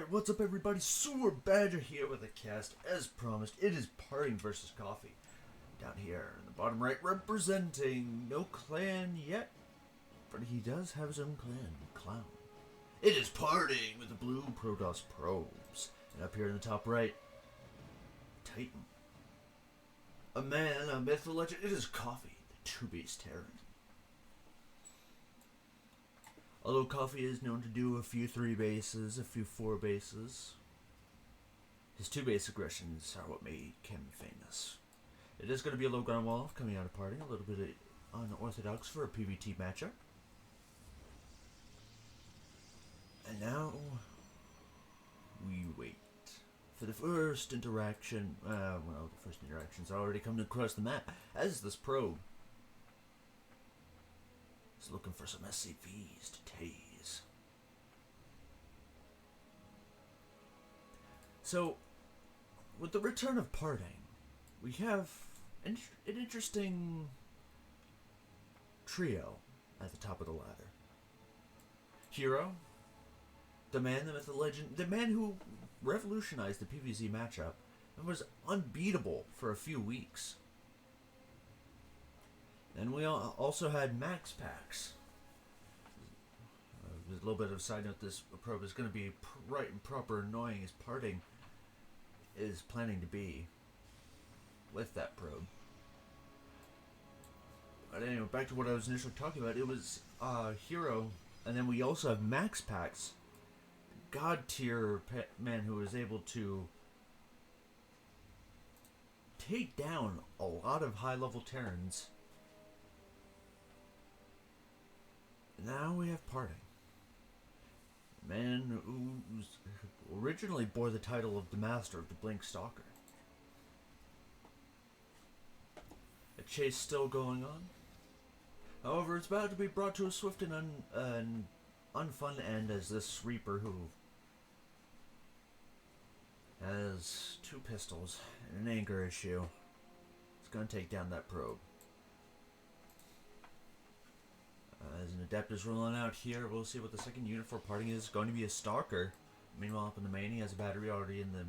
Alright, what's up everybody? Sewer Badger here with a cast. As promised, it is PartinG versus Coffee. Down here in the bottom right, representing no clan yet, but he does have his own clan, Clown. It is PartinG with the blue Protoss probes. And up here in the top right, Titan. A man, a myth, a legend, it is Coffee, the two-base Terran. Although Coffee is known to do a few 3 bases, a few 4 bases, his 2-base aggressions are what made him famous. It is going to be a low ground wall coming out of PartinG, a little bit unorthodox for a PvT matchup. And now, we wait for the first interaction. The first interaction's already come across the map as this probe is looking for some SCVs to tase. So, with the return of PartinG, we have an interesting trio at the top of the ladder. Hero, the man, the myth, the legend, the man who revolutionized the PvZ matchup and was unbeatable for a few weeks. And we also had Max Packs. A little bit of a side note, this probe is going to be right and proper annoying as PartinG is planning to be with that probe. But anyway, back to what I was initially talking about. It was Hero, and then we also have Max Packs, God tier man who was able to take down a lot of high level Terrans. Now we have PartinG, a man who originally bore the title of the master of the Blink Stalker. A chase still going on. However, it's about to be brought to a swift and unfun end as this Reaper, who has 2 pistols and an anger issue, is going to take down that probe. As an Adept is rolling out here, we'll see what the second unit for PartinG is. Going to be a Stalker. Meanwhile, up in the main, he has a battery already in the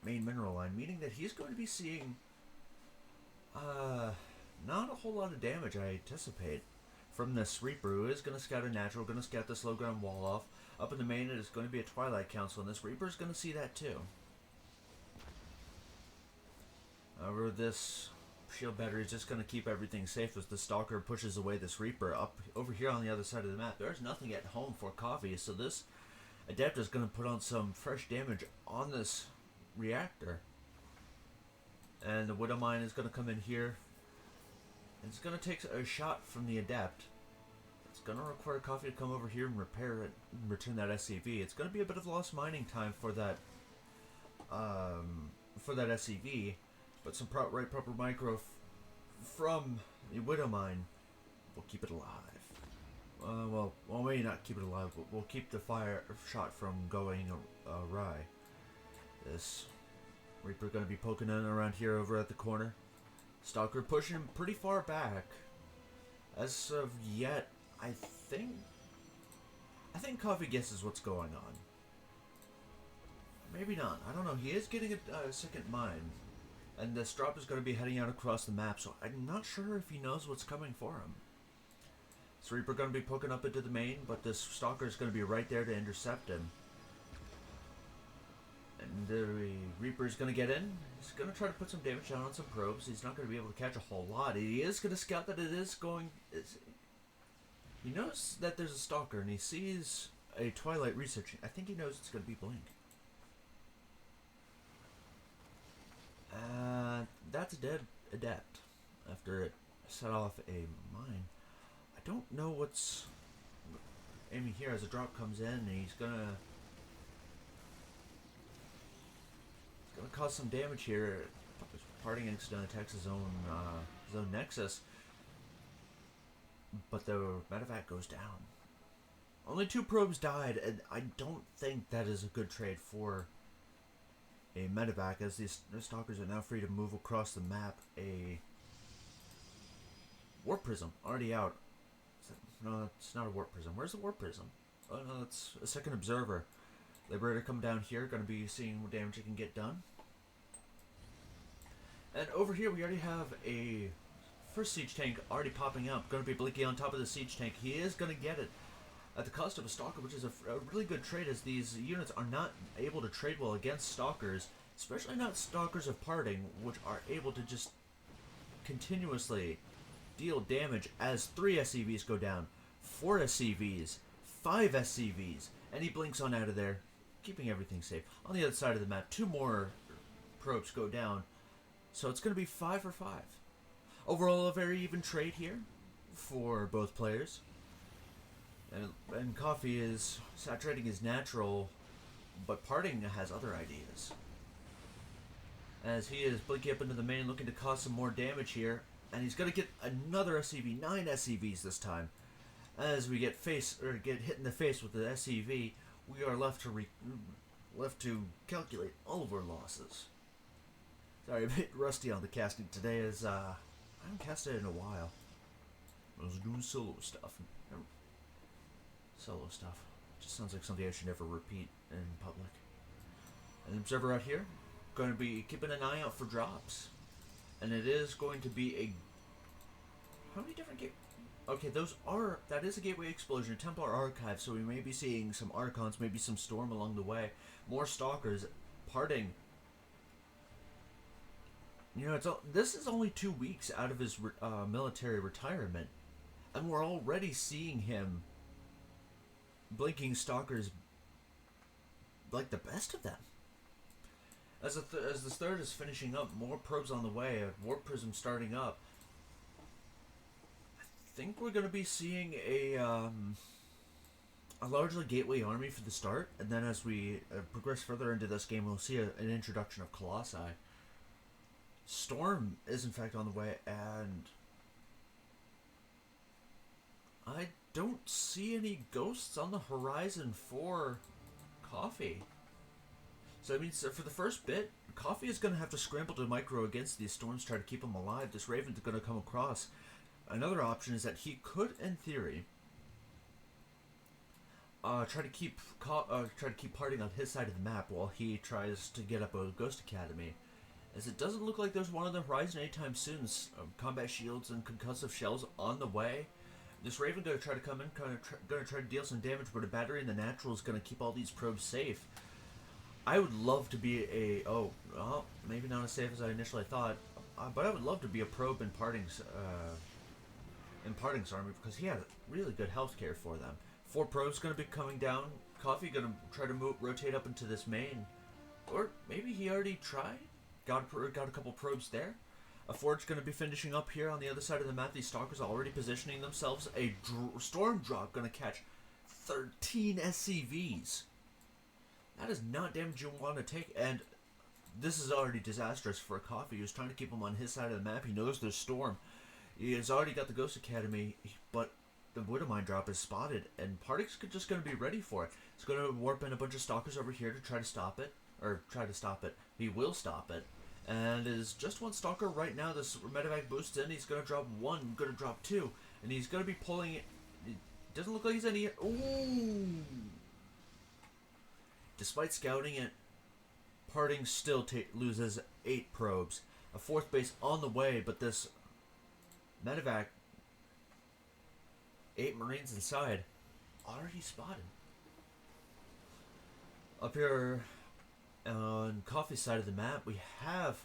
main mineral line, meaning that he's going to be seeing not a whole lot of damage, I anticipate, from this Reaper, who is going to scout a natural, going to scout this low ground wall off. Up in the main, it is going to be a Twilight Council, and this Reaper is going to see that too. However, this shield battery is just going to keep everything safe as the Stalker pushes away this Reaper. Up over here on the other side of the map, there's nothing at home for Coffee, so this Adept is going to put on some fresh damage on this reactor. And the Widow Mine is going to come in here. It's going to take a shot from the Adept. It's going to require Coffee to come over here and repair it and return that SCV. It's going to be a bit of lost mining time for that SCV, but some proper micro from the Widow Mine will keep it alive. Well, maybe not keep it alive, but we'll keep the fire shot from going awry. This Reaper going to be poking in around here over at the corner. Stalker pushing him pretty far back. As of yet, I think Coffee guesses what's going on. Maybe not. I don't know. He is getting a second mine. And this drop is going to be heading out across the map, so I'm not sure if he knows what's coming for him. This Reaper going to be poking up into the main, but this Stalker is going to be right there to intercept him. And the Reaper is going to get in. He's going to try to put some damage down on some probes. He's not going to be able to catch a whole lot. He is going to scout that it is going... He knows that there's a Stalker, and he sees a Twilight researching. I think he knows it's going to be Blink. That's a dead Adept after it set off a mine. I don't know what's aiming here as a drop comes in, and he's gonna cause some damage here. PartinG accidentally attacks his own Nexus, but the medevac goes down. Only 2 probes died, and I don't think that is a good trade for a medevac, as these Stalkers are now free to move across the map. A Warp Prism already out. No, it's not a Warp Prism. Where's the Warp Prism? Oh no, it's a second Observer. Liberator come down here, going to be seeing what damage it can get done. And over here we already have a first siege tank already popping up. Going to be blinking on top of the siege tank. He is going to get it at the cost of a Stalker, which is a really good trade, as these units are not able to trade well against Stalkers, especially not Stalkers of PartinG, which are able to just continuously deal damage as 3 SCVs go down, 4 SCVs, 5 SCVs, and he blinks on out of there, keeping everything safe. On the other side of the map, 2 more probes go down, so it's going to be 5 for 5. Overall, a very even trade here for both players. And Coffee is saturating his natural, but PartinG has other ideas. As he is blinking up into the main, looking to cause some more damage here. And he's going to get another SCV, 9 SCVs this time. As we get hit in the face with the SCV, we are left to calculate all of our losses. Sorry, a bit rusty on the casting today, as I haven't casted in a while. I was doing solo stuff. Solo stuff. Just sounds like something I should never repeat in public. An observer out here, going to be keeping an eye out for drops. And it is going to be a... How many different Okay, that is a Gateway Explosion, a Templar Archive, so we may be seeing some Archons, maybe some Storm along the way. More Stalkers. PartinG. You know, this is only 2 weeks out of his military retirement. And we're already seeing him blinking Stalkers like the best of them. As this third is finishing up, more probes on the way, a Warp Prism starting up. I think we're going to be seeing a largely Gateway army for the start, and then as we progress further into this game, we'll see an introduction of Colossi. Storm is in fact on the way, and I don't see any ghosts on the horizon for Coffee. So that means for the first bit, Coffee is going to have to scramble to micro against these storms, try to keep them alive. This Raven's going to come across. Another option is that he could, in theory, try to keep PartinG on his side of the map while he tries to get up a Ghost Academy. As it doesn't look like there's one on the horizon anytime soon. Combat shields and concussive shells on the way. This Raven going to try to come in, going to try to deal some damage, but a battery in the natural is going to keep all these probes safe. I would love to be maybe not as safe as I initially thought, but I would love to be a probe in PartinG's army, because he had really good healthcare for them. 4 probes going to be coming down. Coffee going to try to rotate up into this main, or maybe he already tried. Got a couple probes there. A Forge going to be finishing up here on the other side of the map. These Stalkers are already positioning themselves. A Storm Drop going to catch 13 SCVs. That is not damage you want to take, and this is already disastrous for Coffee, who's trying to keep him on his side of the map. He knows there's Storm. He has already got the Ghost Academy, but the Widowmine drop is spotted, and PartinG's just going to be ready for it. He's going to warp in a bunch of Stalkers over here to try to stop it. He will stop it. And is just one Stalker right now. This medevac boosts in. He's going to drop 1, going to drop 2. And he's going to be pulling it. It doesn't look like he's any... Ooh! Despite scouting it, PartinG still loses 8 probes. A 4th base on the way, but this medevac, 8 Marines inside, already spotted. Up here on Coffee's side of the map, we have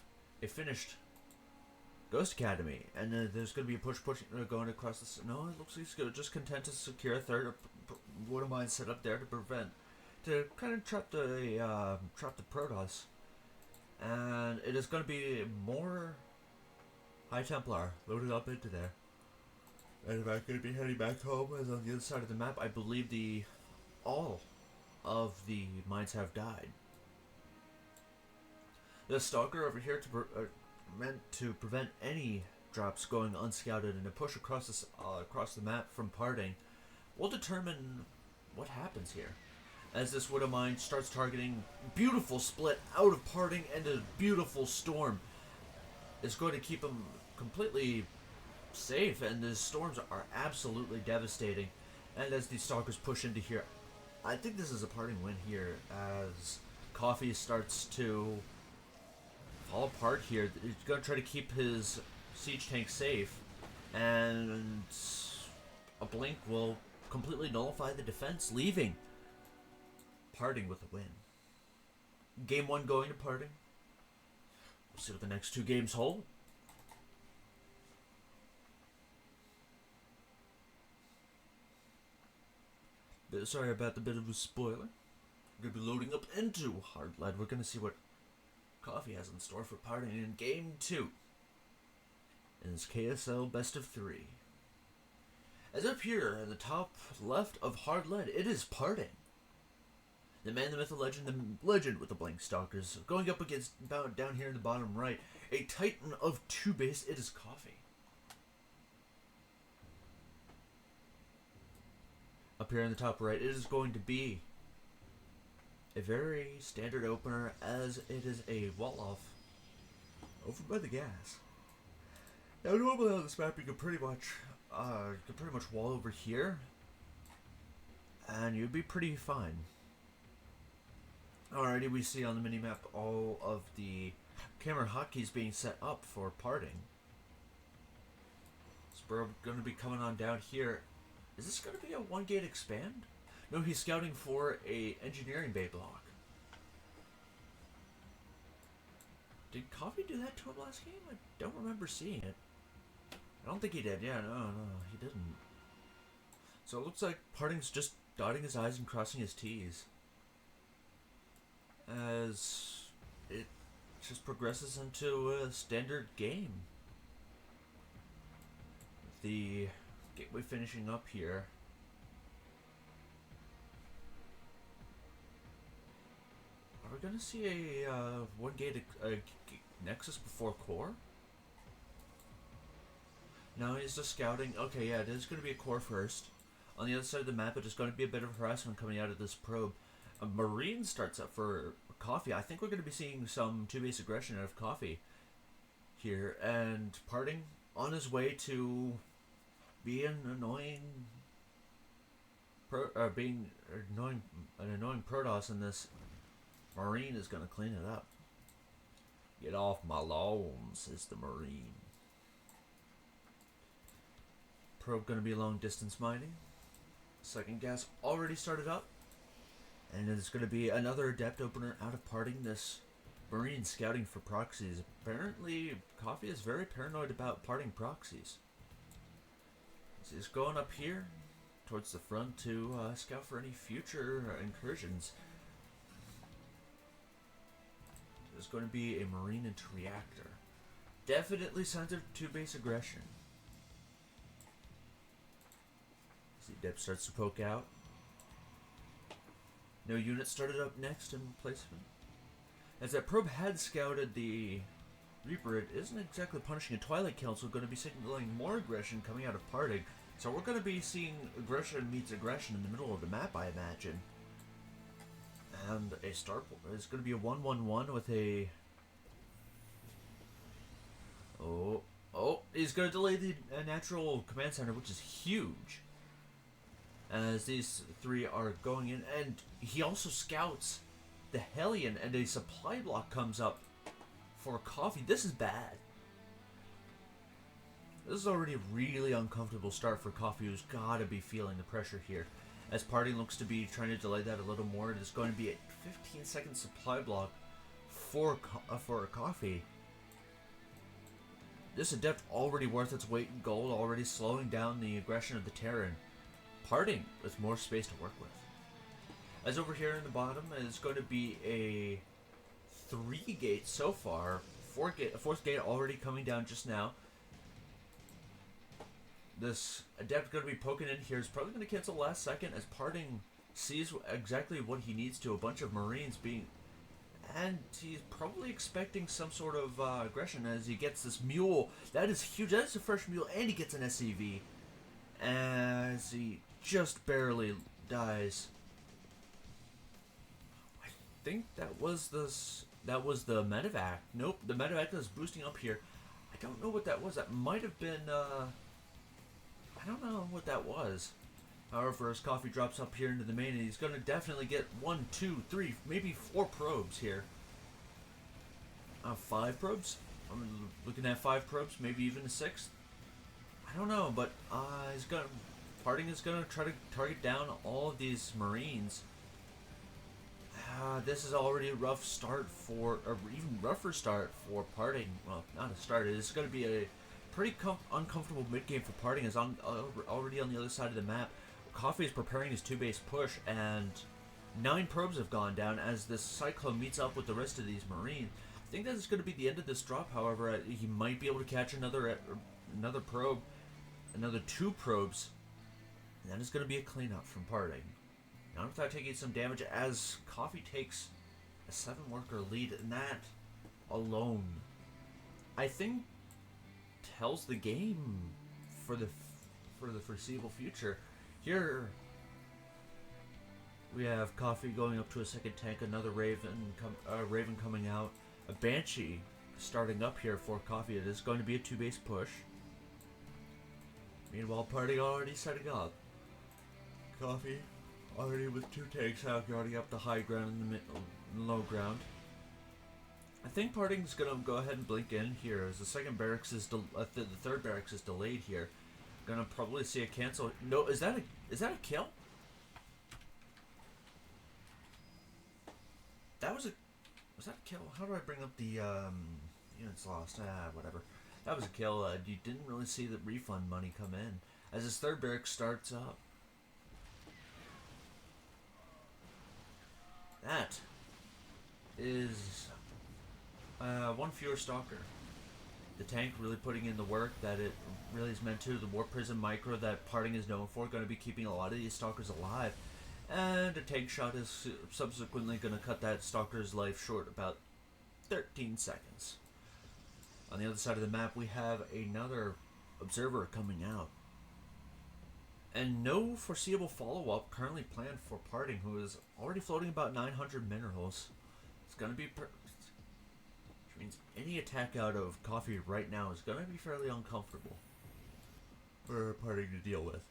a finished Ghost Academy, and there's going to be a push going across this. No, it looks like he's just content to secure a third. Widowmine set up there to kind of trap the Protoss, and it is going to be more High Templar loaded up into there. And I'm going to be heading back home, as on the other side of the map, I believe all of the mines have died. The Stalker over here meant to prevent any drops going unscouted, and a push across the map from PartinG will determine what happens here. As this Widowmine starts targeting, beautiful split out of PartinG, and a beautiful Storm is going to keep him completely safe, and the Storms are absolutely devastating. And as these Stalkers push into here, I think this is a parting win here as Coffee starts to fall apart here. He's going to try to keep his siege tank safe, and a blink will completely nullify the defense, leaving PartinG with a win. Game 1 going to PartinG. We'll see what the next 2 games hold. Sorry about the bit of a spoiler. We're going to be loading up into Hard Lead. We're going to see what Coffee has in store for PartinG in Game 2. In this KSL Best of 3. As up here in the top left of Hard Lead, it is PartinG. The man, the myth, the legend with the Blink Stalkers. Going up against, down here in the bottom right, a titan of 2 base, it is Coffee. Up here in the top right, it is going to be a very standard opener, as it is a wall-off over by the gas. Now normally on this map you can pretty much wall over here, and you'd be pretty fine. Alrighty, we see on the minimap all of the camera hotkeys being set up for PartinG. Spur going to be coming on down here. Is this going to be a 1-gate expand? No, he's scouting for a engineering bay block. Did Coffee do that to him last game? I don't remember seeing it. I don't think he did. Yeah, no, he didn't. So it looks like PartinG's just dotting his I's and crossing his T's, as it just progresses into a standard game. The gateway finishing up here. Are we going to see a 1-gate Nexus before core? No, he's just scouting. Okay, yeah, it is going to be a core first. On the other side of the map, it is going to be a bit of harassment coming out of this probe. A Marine starts up for Coffee. I think we're going to be seeing some 2-base aggression out of Coffee here. And PartinG on his way to be an annoying Protoss, and this Marine is going to clean it up. Get off my lawn, says the Marine. Probe going to be long distance mining. Second gas already started up. And it's going to be another adept opener out of PartinG. This Marine scouting for proxies. Apparently, Coffee is very paranoid about PartinG proxies. So he's going up here towards the front to scout for any future incursions. There's going to be a Marine into reactor. Definitely signs of 2-base aggression. See, Dep starts to poke out. No unit started up next in replacement. As that probe had scouted the Reaper, it isn't exactly punishing a Twilight Council, going to be signaling more aggression coming out of PartinG. So we're going to be seeing aggression meets aggression in the middle of the map, I imagine. And a start is going to be a 1-1-1 with a... Oh, he's going to delay the natural command center, which is huge. As these 3 are going in, and he also scouts the Hellion, and a supply block comes up for Coffee. This is bad. This is already a really uncomfortable start for Coffee, who's got to be feeling the pressure here. As PartinG looks to be trying to delay that a little more, it is going to be a 15-second supply block for Coffee. This adept already worth its weight in gold, already slowing down the aggression of the Terran. PartinG with more space to work with. As over here in the bottom is going to be a 3-gate so far. A 4th gate already coming down just now. This adept going to be poking in here is probably going to cancel last second as PartinG sees exactly what he needs to. A bunch of Marines being... And he's probably expecting some sort of aggression as he gets this mule. That is huge. That is a fresh mule, and he gets an SCV. As he just barely dies. I think that was the medevac. Nope, the medevac is boosting up here. I don't know what that was. That might have been I don't know what that was. However, as Coffee drops up here into the main, and he's going to definitely get 1, 2, 3, maybe 4 probes here. 5 probes? I'm looking at 5 probes, maybe even a 6th. I don't know, but PartinG is going to try to target down all of these Marines. This is already a rough start for, or even rougher start for PartinG. Well, not a start. It's going to be a pretty uncomfortable mid game for PartinG. Is already on the other side of the map. Coffee is preparing his 2-base push, and 9 probes have gone down as this Cyclone meets up with the rest of these Marines. I think that is going to be the end of this drop. However, he might be able to catch another probe, another 2 probes, and that is going to be a cleanup from PartinG. Not without taking some damage as Coffee takes a 7-worker lead, and that alone, I think, tells the game for the foreseeable future. Here we have Coffee going up to a second tank, another Raven coming out, a Banshee starting up here for Coffee. It is going to be a 2-base push. Meanwhile, PartinG already setting up. Coffee already with 2 tanks out, guarding up the high ground and the low ground. I think PartinG's gonna go ahead and blink in here as the second barracks is the third barracks is delayed here. Gonna probably see a cancel. No, is that a kill? Was that a kill? How do I bring up the units lost? Whatever. That was a kill. You didn't really see the refund money come in as his third barracks starts up. That is 1 fewer Stalker. The tank really putting in the work that it really is meant to. The Warp Prism Micro that PartinG is known for, going to be keeping a lot of these Stalkers alive. And a tank shot is subsequently going to cut that Stalker's life short about 13 seconds. On the other side of the map, we have another Observer coming out. And no foreseeable follow-up currently planned for PartinG, who is already floating about 900 minerals. It's going to be... which means any attack out of Coffee right now is going to be fairly uncomfortable for PartinG to deal with.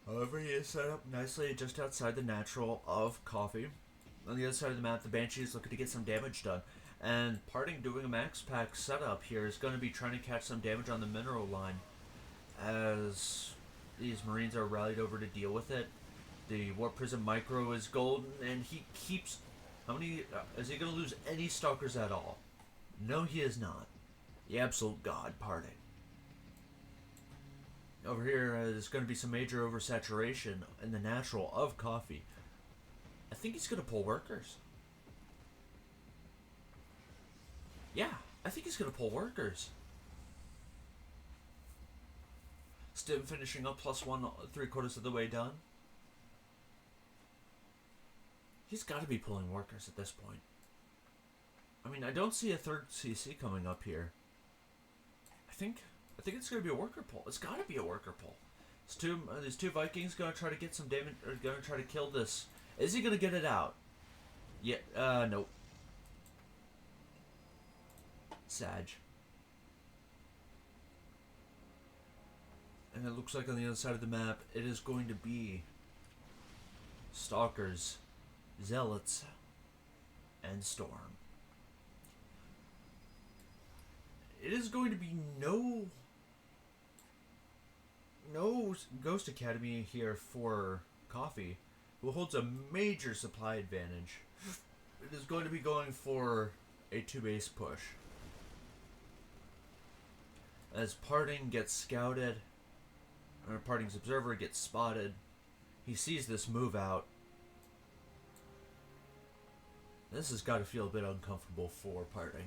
However, he is set up nicely just outside the natural of Coffee. On the other side of the map, the Banshee is looking to get some damage done. And PartinG doing a max pack setup here is going to be trying to catch some damage on the mineral line as these Marines are rallied over to deal with it. The Warp Prism Micro is golden, and he keeps... How many... is he going to lose any Stalkers at all? No, he is not. The absolute god, PartinG. Over here, there's going to be some major oversaturation in the natural of Coffee. I think he's going to pull workers. Yeah, I think he's going to pull workers. Stim finishing up +1 3/4 of the way done. He's got to be pulling workers at this point. I mean, I don't see a third CC coming up here. I think it's going to be a worker pull. It's got to be a worker pull. These two Vikings going to try to get some damage, or going to try to kill this. Is he going to get it out? Yeah, nope. Sag. And it looks like on the other side of the map, it is going to be Stalkers, Zealots, and Storm. It is going to be no Ghost Academy here for Coffee, who holds a major supply advantage. It is going to be going for a 2-base push. As PartinG gets scouted, or PartinG's Observer gets spotted, he sees this move out. This has got to feel a bit uncomfortable for PartinG.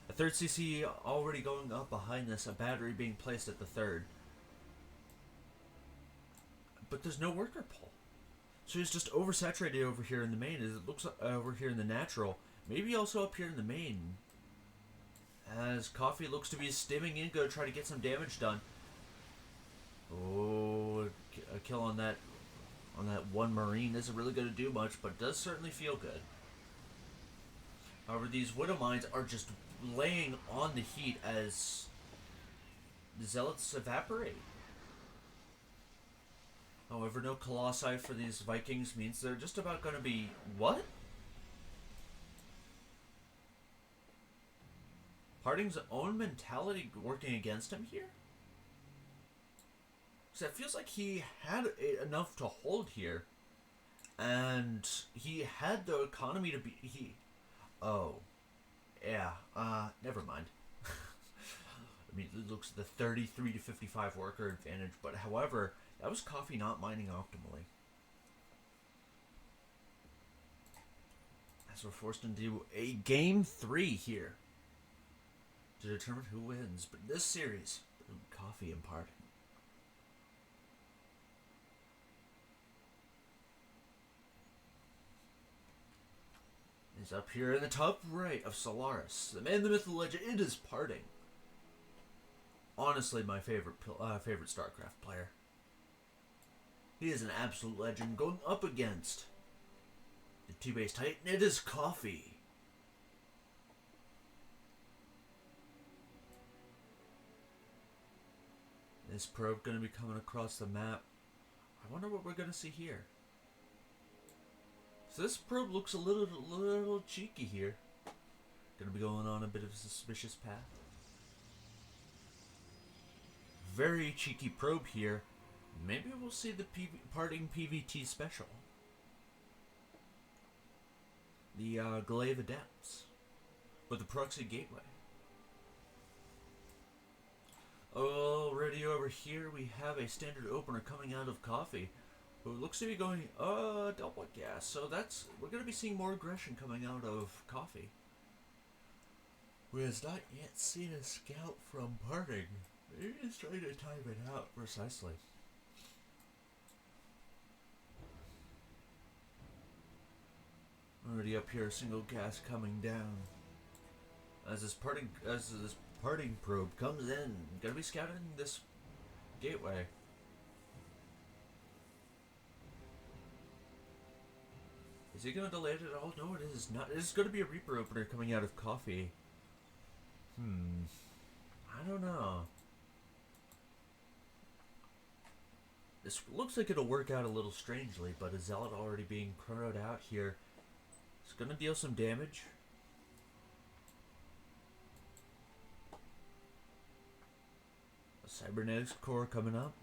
A third CC already going up behind this, a battery being placed at the third. But there's no worker pull. So he's just oversaturated over here in the main. It looks like over here in the natural. Maybe also up here in the main. As Coffee looks to be stimming in, go try to get some damage done. Oh, a kill on that one Marine isn't really going to do much, but does certainly feel good. However, these Widow Mines are just laying on the heat as the Zealots evaporate. However, no Colossi for these Vikings means they're just about going to be... What? PartinG's own mentality working against him here? Because it feels like he had enough to hold here. And he had the economy to be... Oh. Yeah. Never mind. I mean, it looks at the 33 to 55 worker advantage. But however, that was Coffee not mining optimally. As we're forced into a game 3 here. To determine who wins. But this series, Coffee and PartinG. Is up here in the top right of Solaris. The man, the myth, the legend, it is PartinG. Honestly, my favorite StarCraft player. He is an absolute legend going up against the two-base Titan. It is Coffee. This probe going to be coming across the map. I wonder what we're going to see here. So this probe looks a little cheeky here. Going to be going on a bit of a suspicious path. Very cheeky probe here. Maybe we'll see the PartinG PVT special. The Glaive Adepts. With the proxy gateway. Already over here we have a standard opener coming out of Coffee. Who looks to be going, double gas. So we're going to be seeing more aggression coming out of Coffee. We have not yet seen a scout from PartinG. Maybe he's trying to time it out precisely. Already up here, single gas coming down. As this PartinG probe comes in, gonna be scouting this gateway. Is he gonna delay it at all? No, it is not. It is gonna be a Reaper opener coming out of Coffee. I don't know. This looks like it'll work out a little strangely, but a Zealot already being chronoed out here. It's gonna deal some damage. A Cybernetics core coming up.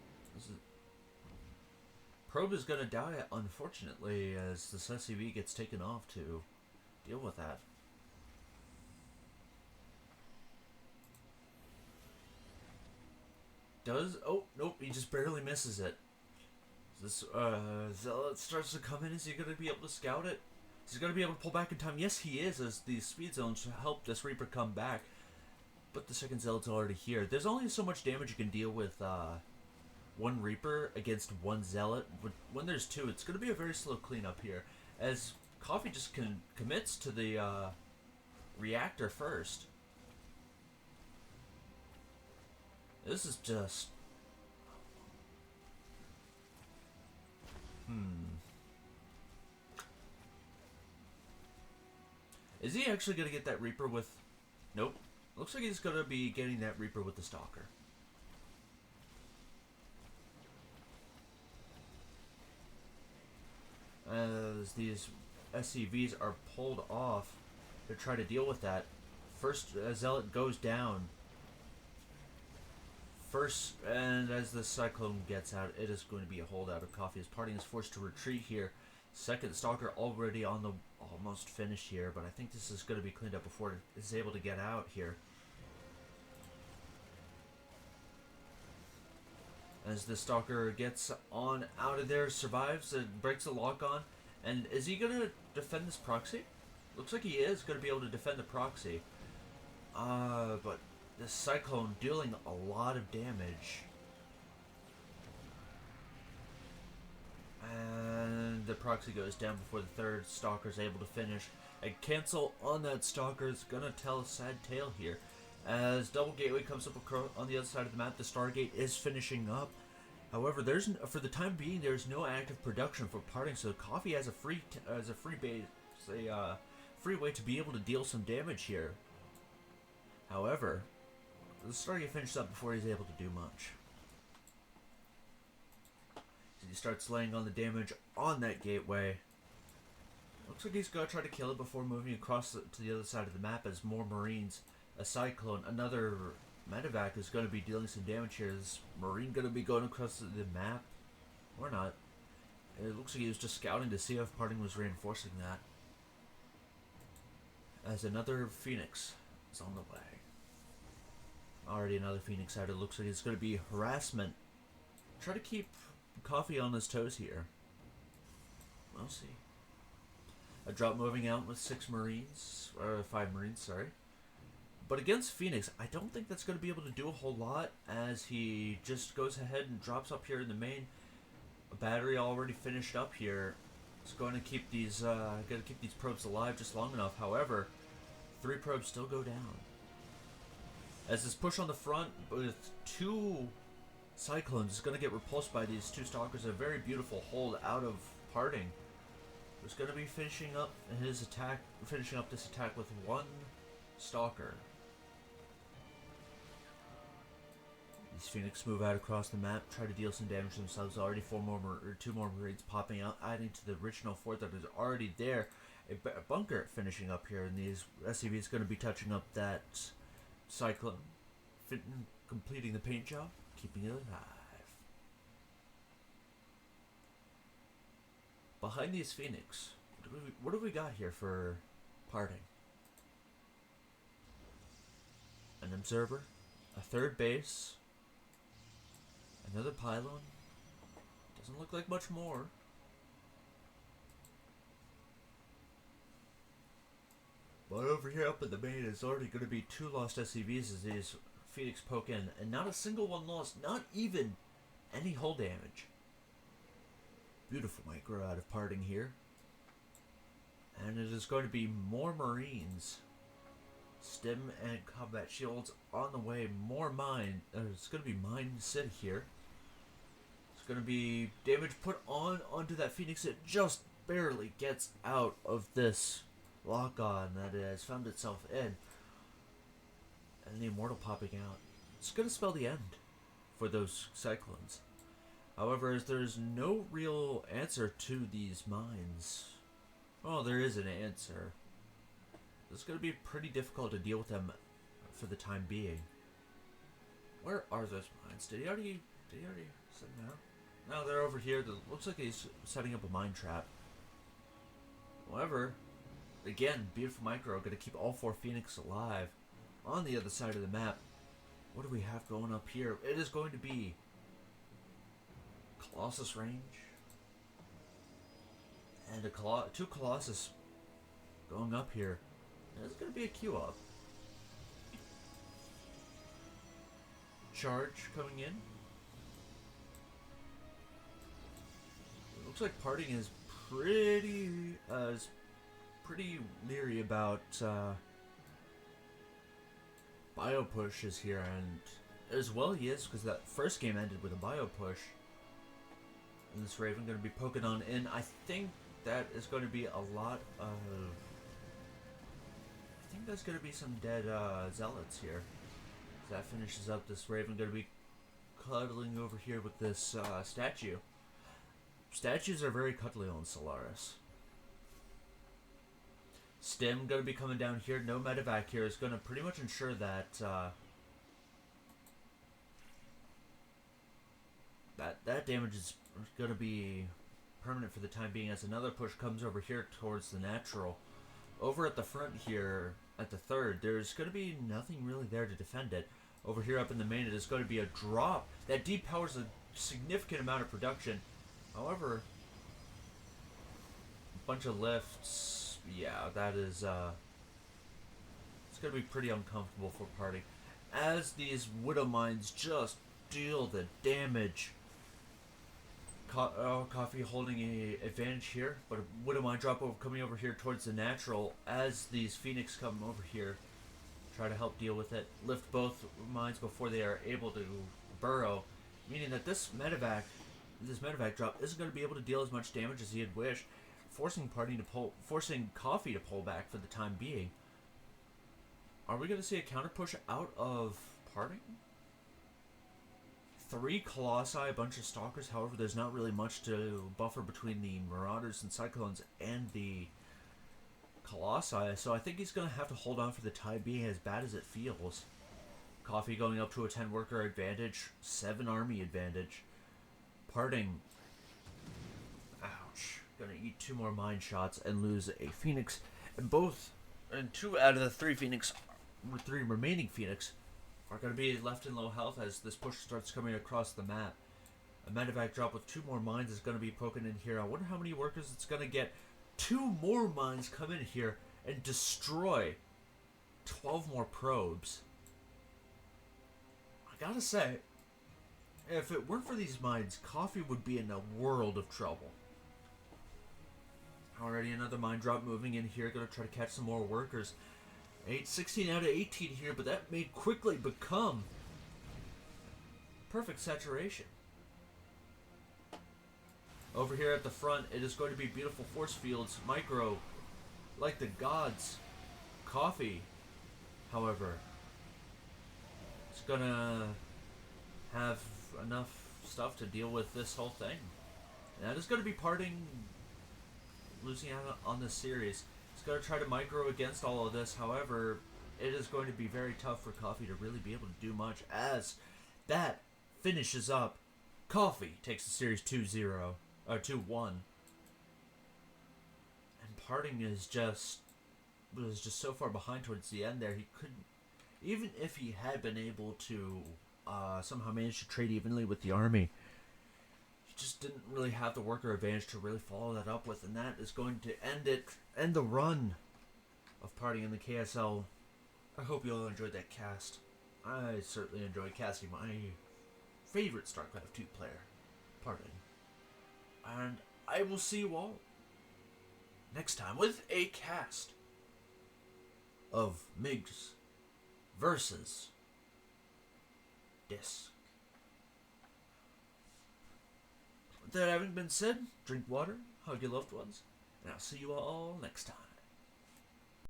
Probe is gonna die, unfortunately, as the SCV gets taken off to deal with that. Oh, nope, he just barely misses it. This Zealot starts to come in. Is he going to be able to scout it? Is he going to be able to pull back in time? Yes, he is, as these speed zones help this Reaper come back. But the second Zealot's already here. There's only so much damage you can deal with one Reaper against one Zealot. When there's two, it's going to be a very slow cleanup here. As Coffee just commits to the reactor first. This is just... Is he actually going to get that Reaper with... Nope. Looks like he's going to be getting that Reaper with the Stalker. As these SCVs are pulled off to try to deal with that. First, Zealot goes down. First, and as the Cyclone gets out, it is going to be a holdout of Coffee. As PartinG is forced to retreat here. Second Stalker already on the almost finished here, but I think this is going to be cleaned up before it is able to get out here. As the Stalker gets on out of there, survives, and breaks the lock on. And is he going to defend this proxy? Looks like he is going to be able to defend the proxy. But this Cyclone dealing a lot of damage. And the proxy goes down before the third Stalker is able to finish. A cancel on that Stalker is going to tell a sad tale here. As Double Gateway comes up on the other side of the map, the Stargate is finishing up. However, for the time being, there's no active production for PartinG, so Coffee has a free way to be able to deal some damage here. However, the Stargate finishes up before he's able to do much. He starts laying on the damage on that gateway. Looks like he's going to try to kill it before moving across to the other side of the map as more Marines. A Cyclone, another medevac is going to be dealing some damage here. Is Marine going to be going across the map? Or not? It looks like he was just scouting to see if PartinG was reinforcing that. As another Phoenix is on the way. Already another Phoenix out. It looks like it's going to be harassment. Try to keep Coffee on his toes here. We'll see. A drop moving out with 5 Marines, sorry. But against Phoenix, I don't think that's going to be able to do a whole lot as he just goes ahead and drops up here in the main. A battery already finished up here. It's going to keep these probes alive just long enough. However, 3 probes still go down. As this push on the front with 2 Cyclones is going to get repulsed by these 2 Stalkers. A very beautiful hold out of PartinG. Who's going to be finishing up this attack with 1 Stalker. These Phoenix move out across the map, try to deal some damage to themselves. Already 2 more Marines popping out, adding to the original fort that is already there. A bunker finishing up here, and these SCVs going to be touching up that Cyclone, completing the paint job, keeping it alive. Behind these Phoenix, what have we got here for PartinG? An observer, a 3rd base, another pylon. Doesn't look like much more. But over here up in the main is already going to be 2 lost SCVs as these Phoenix poke in, and not a single one lost, not even any hull damage. Beautiful micro out of PartinG here. And it is going to be more Marines. Stim and combat shields on the way. More mine. It's going to be Mine City here. It's going to be damage put onto that Phoenix. It just barely gets out of this lock-on that it has found itself in. And the Immortal popping out. It's going to spell the end for those Cyclones. However, as there's no real answer to these mines. Well, there is an answer. It's going to be pretty difficult to deal with them for the time being. Where are those mines? Did he already set them out? No, they're over here. It looks like he's setting up a mine trap. However, again, beautiful micro. Going to keep all 4 Phoenix alive. On the other side of the map, what do we have going up here? It is going to be Colossus range. And 2 Colossus going up here. There's going to be a queue up. Charge coming in. It looks like PartinG is pretty leery about bio push is here, and as well he is, because that first game ended with a bio push. And this Raven going to be poking on in. I think that is going to be a lot of... I think there's going to be some dead zealots here. So that finishes up this Raven going to be cuddling over here with this statue. Statues are very cuddly on Solaris. Stim going to be coming down here. No medevac here is going to pretty much ensure that that damage is going to be permanent for the time being, as another push comes over here towards the natural. Over at the front here, at the 3rd, there's going to be nothing really there to defend it. Over here up in the main, it is going to be a drop that depowers a significant amount of production. However, a bunch of lifts, yeah, that is, it's going to be pretty uncomfortable for PartinG. As these Widow Mines just deal the damage. Coffee holding a advantage here, but a Widow Mine drop over coming over here towards the natural as these Phoenix come over here. Try to help deal with it. Lift both mines before they are able to burrow, meaning that this medevac drop isn't going to be able to deal as much damage as he had wished, forcing Coffee to pull back for the time being. Are we going to see a counter push out of PartinG? 3 Colossi, a bunch of Stalkers. However, there's not really much to buffer between the Marauders and Cyclones and the Colossi, so I think he's going to have to hold on for the time being, as bad as it feels. Coffee going up to a 10 worker advantage, 7 army advantage. PartinG, ouch, gonna eat 2 more mine shots and lose a Phoenix. And 2 out of the 3 remaining Phoenix are going to be left in low health as this push starts coming across the map. A medevac drop with 2 more mines is going to be poking in here. I wonder how many workers it's going to get. 2 more mines come in here and destroy 12 more probes. I gotta say, if it weren't for these mines, Coffee would be in a world of trouble. Already another mine drop moving in here. Gonna try to catch some more workers. 16 out of 18 here, but that may quickly become perfect saturation. Over here at the front, it is going to be beautiful force fields. Micro, like the gods. Coffee, however, it's gonna have enough stuff to deal with this whole thing. And that is going to be PartinG losing out on this series. It's going to try to micro against all of this. However, it is going to be very tough for Coffee to really be able to do much, as that finishes up. Coffee takes the series 2-0, or 2-1. And PartinG was just so far behind towards the end there, he couldn't, even if he had been able to somehow manage to trade evenly with the army, he just didn't really have the worker advantage to really follow that up with, and that is going to end the run of PartinG in the KSL. I hope you all enjoyed that cast. I certainly enjoyed casting my favorite StarCraft 2 player, PartinG. And I will see you all next time with a cast of MiGs versus Disc. With that having been said, drink water, hug your loved ones, and I'll see you all next time.